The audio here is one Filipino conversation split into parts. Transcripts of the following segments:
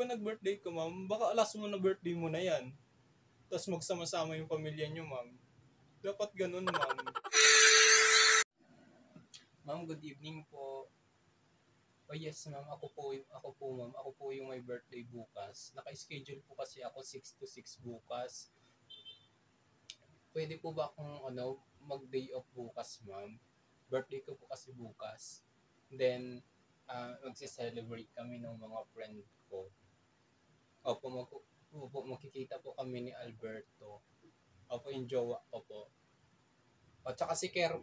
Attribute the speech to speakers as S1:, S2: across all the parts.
S1: ba nag-birthday ka, ma'am? Baka last mo na birthday mo na yan. Tapos magsama-sama yung pamilya nyo, ma'am. Dapat ganun, ma'am. Ma'am, good evening po. Oh yes, ma'am. Ako po, ma'am. Ako po yung may birthday bukas. Naka-schedule po kasi ako 6 to 6 bukas. Pwede po ba akong mag-day off bukas, ma'am? Birthday ko po kasi bukas. Then, magse-celebrate kami ng mga friend ko. Opo, makikita po kami ni Alberto. Opo, yung jowa ko po. At saka si Ker.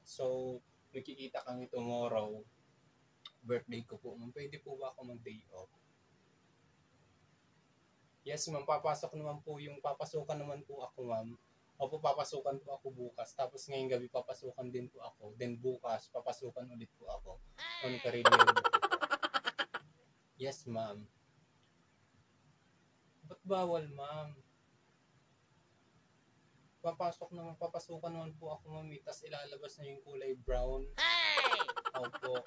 S1: So, magkikita kami tomorrow. Birthday ko po. Ma'am, pwede po ba ako mag-day off? Yes, ma'am. Papasukan naman po ako, ma'am. Opo, papasukan po ako bukas. Tapos ngayong gabi papasukan din po ako. Then bukas, papasukan ulit po ako. On career. Yes, ma'am. Ba't bawal, ma'am? Papasukan naman po ako, ma'am. Tapos ilalabas na yung kulay brown. Opo.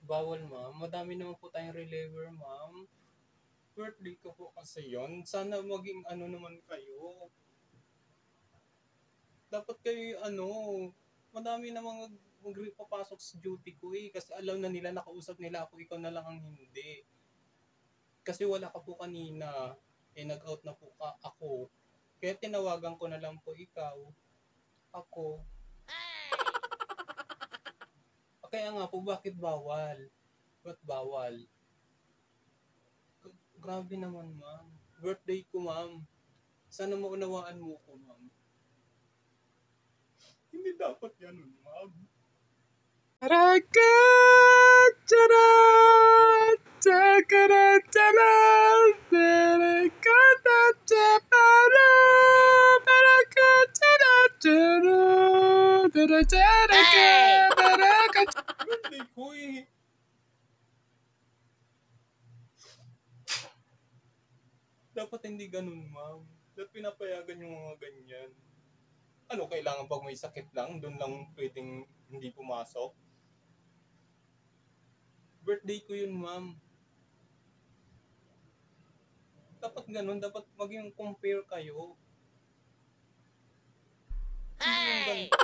S1: Bawal, ma'am. Madami naman po tayong reliever, ma'am. Birthday ko po kasi yon. Sana maging naman kayo. Dapat kayo madami na mga papasok sa duty ko eh. Kasi alam na nila, nakausap nila ako, ikaw na lang ang hindi. Kasi wala ka po kanina. Nag-out na po ako. Kaya tinawagan ko na lang po ikaw. Ako. Kaya nga po, bakit bawal? Ba't bawal? Grabe naman, ma'am. Birthday ko, ma'am. Sana maunawaan mo ko, ma'am. Hindi dapat ganun, ma'am. Birthday ko eh. Dapat hindi ganun, ma'am. Dapat pinapayagan yung mga ganyan. Kailangan pag may sakit lang, doon lang pwedeng hindi pumasok? Birthday ko yun, ma'am. Dapat ganun, dapat maging compare kayo. Hindi yung ganito.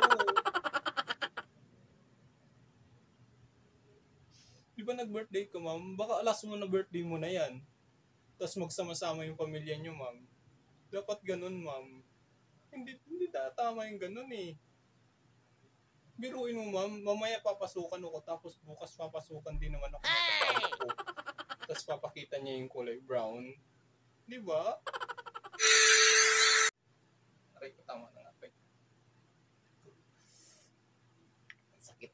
S1: Di ba nag-birthday ka, ma'am? Baka last mo na birthday mo na yan. Tapos magsama-sama yung pamilya nyo, ma'am. Dapat ganun, ma'am. Hindi tama yung ganun eh. Biruin mo, ma'am. Mamaya papasukan ako, tapos bukas papasukan din naman ako ng kasama ko. Tapos papakita niya yung kulay brown. Di ba? Aray ko, tama na nga. Sakit.